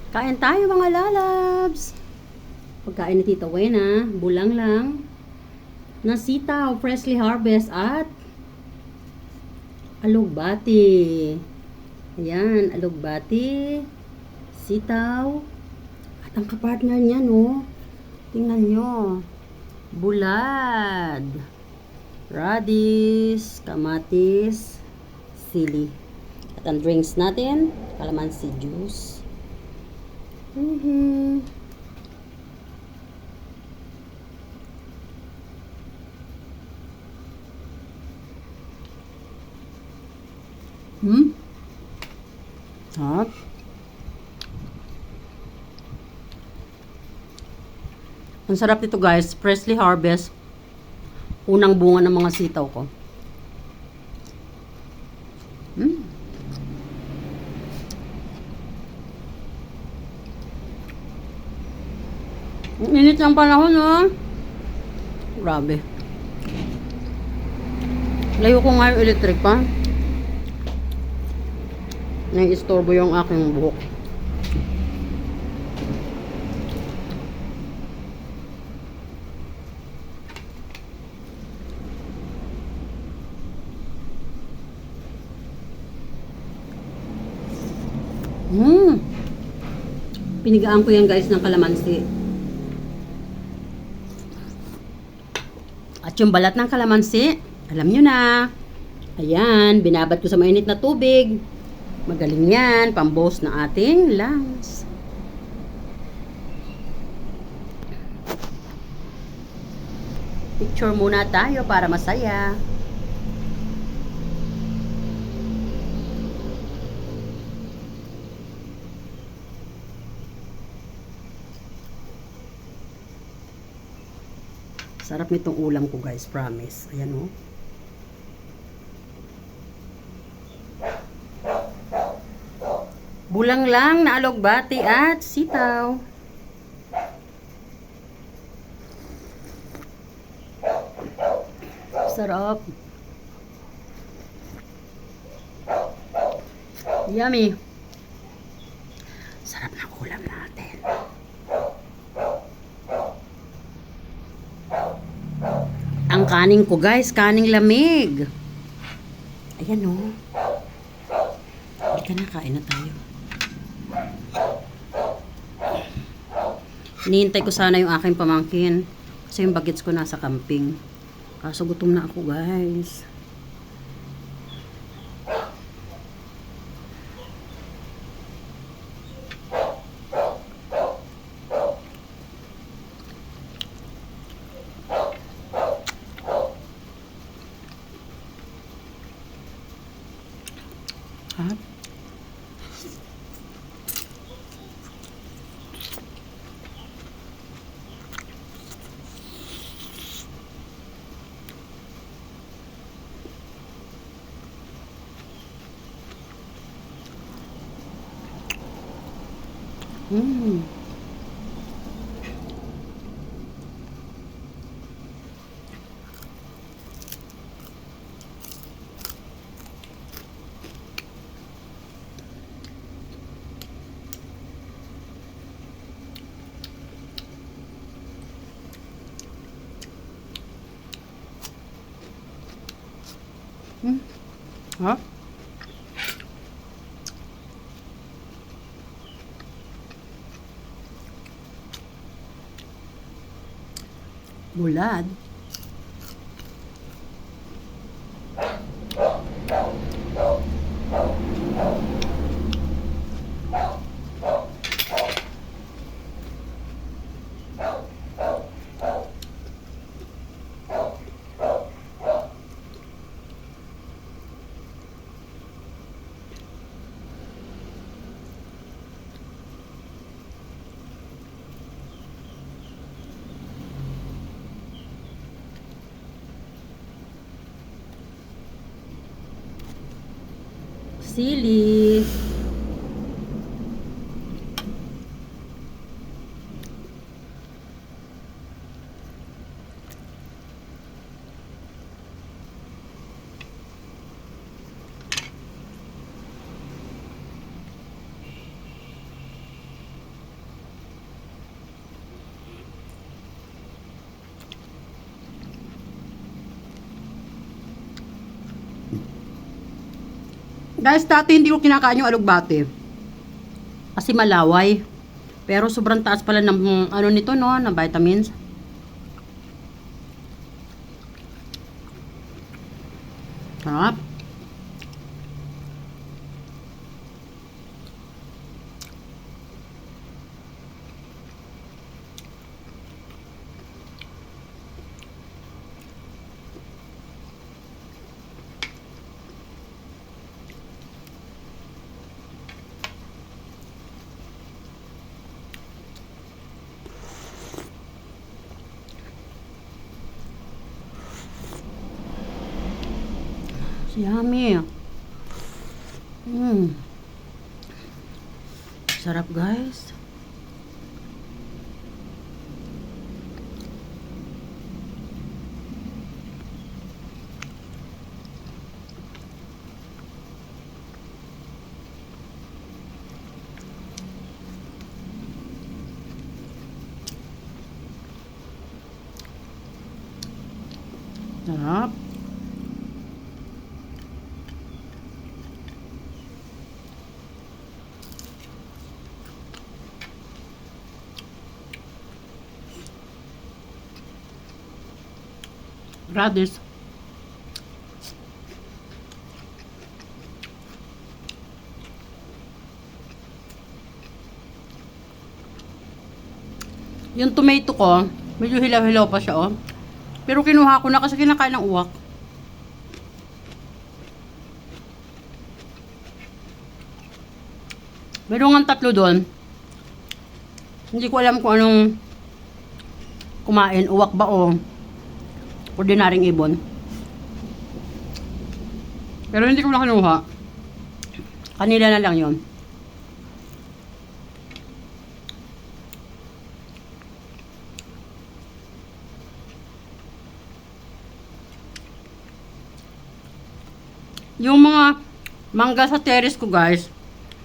Kain tayo mga lalabs. Pagkain ni Tita Wena, bulang lang. Na sitaw, freshly harvest at alugbati. Ayan, alugbati, sitaw, at ang kapartner niya, no? Tingnan nyo. Bulad, radish, kamatis, sili. At ang drinks natin, calamansi juice. Sarap. Ang sarap nito guys, freshly harvest. Unang bunga ng mga sitaw ko. Ang init ng panahon, no? Grabe. Layo ko nga yung electric pa. Nai-istorbo yung aking buhok. Pinigaan ko yan guys ng kalamansi. At yung balat ng kalamansi, alam nyo na. Ayan, binabad ko sa mainit na tubig. Magaling yan, pambos ng ating lungs. Picture muna tayo para masaya. Sarap nitong ulam ko guys, promise. Ayan o. Bulang lang na alugbati at sitaw. Sarap. Yummy. Sarap ng ulam natin. Ang kanin ko guys, kaning lamig. Ayan o. Halika na, kain na tayo. Hinihintay ko sana yung aking pamangkin. Kasi yung bagets ko nasa camping. Kaso gutom na ako guys. Ha? Ha? Bulad. Sili. Guys, dati hindi ko kinakain yung alugbate. Kasi malaway. Pero sobrang taas pala ng ano nito, no, ng vitamins. Sarap. Yummy. Sarap, guys. Sarap. Radish. Yung tomato ko, medyo hilaw-hilaw pa siya, oh. Pero kinuha ko na kasi kinakain ng uwak. Meron nga tatlo doon. Hindi ko alam kung anong kumain. Uwak ba o ordinaryong ibon. Pero hindi ko na kinuha. Kanila na lang yon. Yung mga mangga sa terrace ko, guys,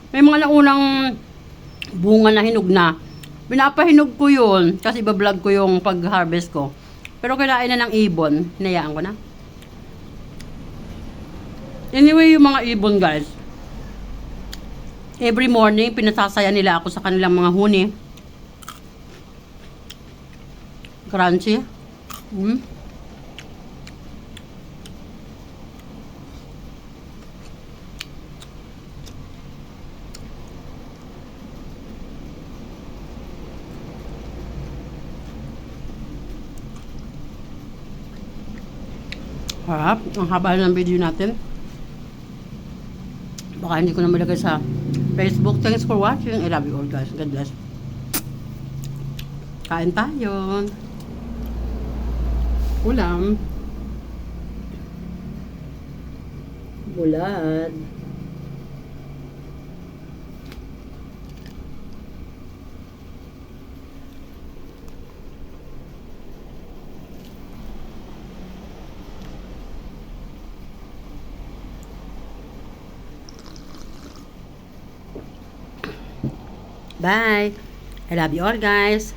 may mga naunang bunga na hinog na. Pinapahinog ko yun kasi bablog ko yung pag-harvest ko. Pero kinain na ng ibon. Hinayaan ko na. Anyway, yung mga ibon, guys, every morning, pinasasaya nila ako sa kanilang mga huni. Crunchy. Harap. Ang haba ng video natin. Baka hindi ko na malagay sa Facebook. Thanks for watching. I love you all, guys. God bless. Kain tayo. Ulam. Bulad. Bye. I love you all, guys.